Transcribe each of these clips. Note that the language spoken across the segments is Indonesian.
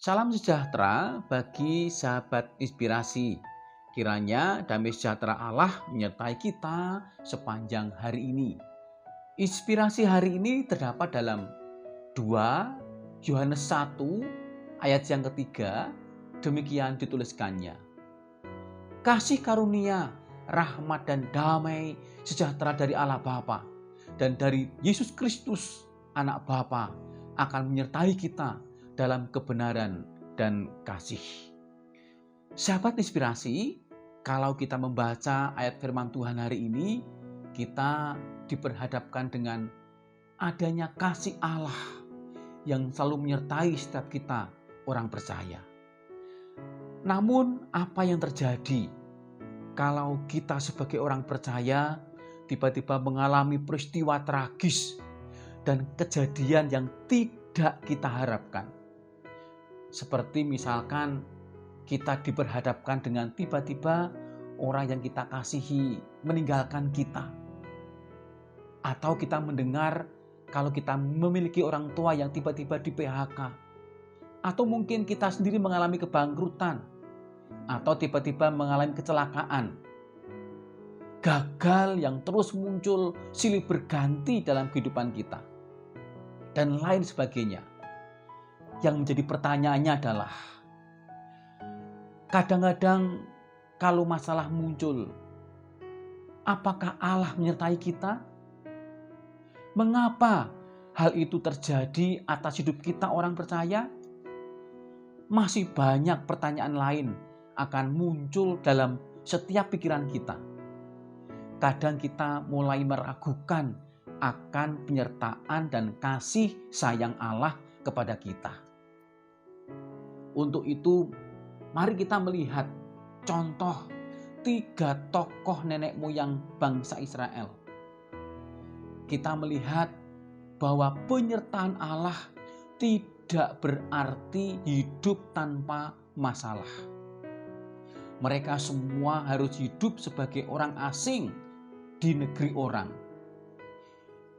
Salam sejahtera bagi sahabat inspirasi. Kiranya damai sejahtera Allah menyertai kita sepanjang hari ini. Inspirasi hari ini terdapat dalam 2 Yohanes 1 ayat yang ketiga. Demikian dituliskannya. Kasih karunia, rahmat dan damai sejahtera dari Allah Bapa dan dari Yesus Kristus anak Bapa akan menyertai kita dalam kebenaran dan kasih. Sahabat inspirasi, kalau kita membaca ayat firman Tuhan hari ini, kita diperhadapkan dengan adanya kasih Allah yang selalu menyertai setiap kita orang percaya. Namun apa yang terjadi kalau kita sebagai orang percaya tiba-tiba mengalami peristiwa tragis dan kejadian yang tidak kita harapkan? Seperti misalkan kita diperhadapkan dengan tiba-tiba orang yang kita kasihi meninggalkan kita. Atau kita mendengar kalau kita memiliki orang tua yang tiba-tiba di PHK. Atau mungkin kita sendiri mengalami kebangkrutan. Atau tiba-tiba mengalami kecelakaan. Gagal yang terus muncul silih berganti dalam kehidupan kita. Dan lain sebagainya. Yang menjadi pertanyaannya adalah, kadang-kadang kalau masalah muncul, apakah Allah menyertai kita? Mengapa hal itu terjadi atas hidup kita orang percaya? Masih banyak pertanyaan lain akan muncul dalam setiap pikiran kita. Kadang kita mulai meragukan akan penyertaan dan kasih sayang Allah kepada kita. Untuk itu, mari kita melihat contoh 3 tokoh nenek moyang bangsa Israel. Kita melihat bahwa penyertaan Allah tidak berarti hidup tanpa masalah. Mereka semua harus hidup sebagai orang asing di negeri orang.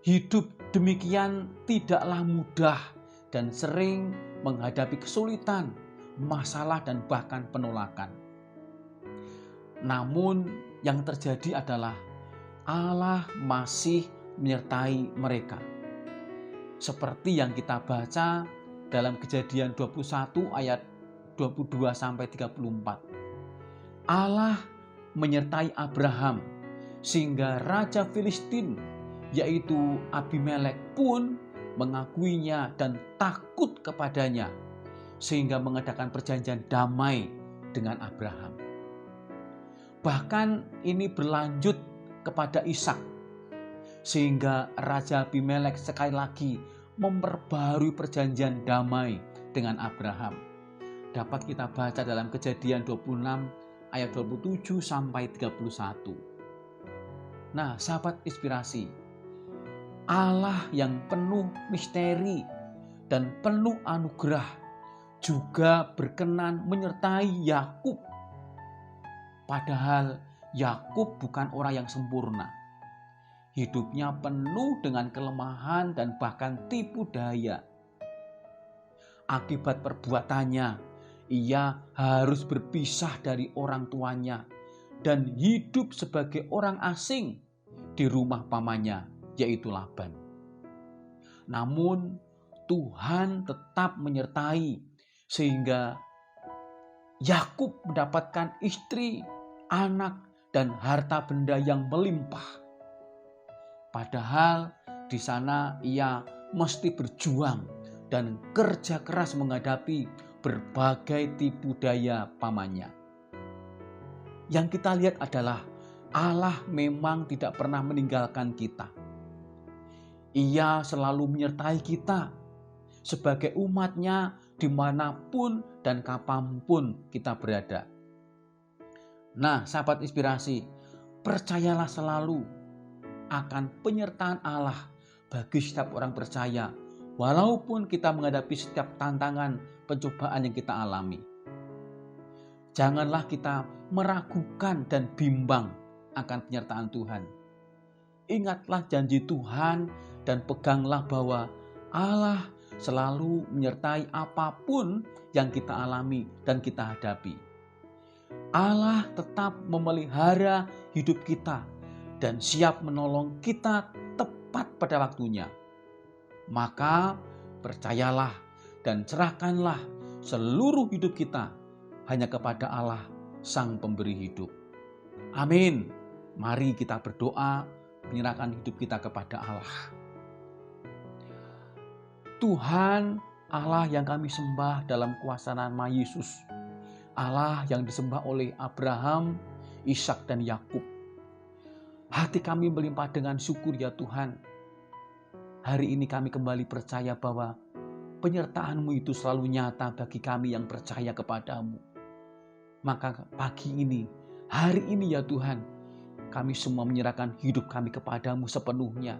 Hidup demikian tidaklah mudah dan sering menghadapi kesulitan, masalah dan bahkan penolakan. Namun yang terjadi adalah Allah masih menyertai mereka. Seperti yang kita baca dalam Kejadian 21 ayat 22 sampai 34. Allah menyertai Abraham sehingga Raja Filistin yaitu Abimelek pun mengakuinya dan takut kepadanya sehingga mengadakan perjanjian damai dengan Abraham. Bahkan ini berlanjut kepada Ishak sehingga Raja Abimelek sekali lagi memperbarui perjanjian damai dengan Abraham. Dapat kita baca dalam Kejadian 26 ayat 27 sampai 31. Nah, sahabat inspirasi, Allah yang penuh misteri dan penuh anugerah juga berkenan menyertai Yakub. Padahal Yakub bukan orang yang sempurna. Hidupnya penuh dengan kelemahan dan bahkan tipu daya. Akibat perbuatannya, ia harus berpisah dari orang tuanya dan hidup sebagai orang asing di rumah pamannya, yaitu Laban. Namun Tuhan tetap menyertai sehingga Yakub mendapatkan istri, anak, dan harta benda yang melimpah. Padahal di sana ia mesti berjuang dan kerja keras menghadapi berbagai tipu daya pamannya. Yang kita lihat adalah Allah memang tidak pernah meninggalkan kita. Ia selalu menyertai kita sebagai umatnya dimanapun dan kapanpun kita berada. Nah, sahabat inspirasi, percayalah selalu akan penyertaan Allah bagi setiap orang percaya, walaupun kita menghadapi setiap tantangan pencobaan yang kita alami. Janganlah kita meragukan dan bimbang akan penyertaan Tuhan. Ingatlah janji Tuhan dan peganglah bahwa Allah selalu menyertai apapun yang kita alami dan kita hadapi. Allah tetap memelihara hidup kita dan siap menolong kita tepat pada waktunya. Maka percayalah dan serahkanlah seluruh hidup kita hanya kepada Allah, Sang Pemberi hidup. Amin. Mari kita berdoa, menyerahkan hidup kita kepada Allah. Tuhan Allah yang kami sembah dalam kuasa nama Yesus, Allah yang disembah oleh Abraham, Ishak dan Yakub. Hati kami melimpah dengan syukur ya Tuhan. Hari ini kami kembali percaya bahwa penyertaan-Mu itu selalu nyata bagi kami yang percaya kepadamu. Maka pagi ini, hari ini ya Tuhan, kami semua menyerahkan hidup kami kepadamu sepenuhnya.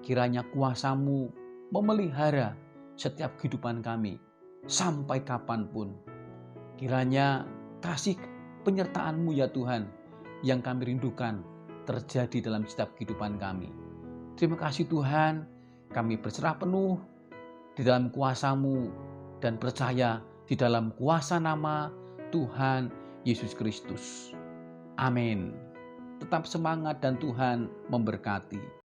Kiranya kuasa-Mu memelihara setiap kehidupan kami sampai kapanpun. Kiranya kasih penyertaan-Mu ya Tuhan yang kami rindukan terjadi dalam setiap kehidupan kami. Terima kasih Tuhan, kami berserah penuh di dalam kuasa-Mu dan percaya di dalam kuasa nama Tuhan Yesus Kristus. Amin. Tetap semangat dan Tuhan memberkati.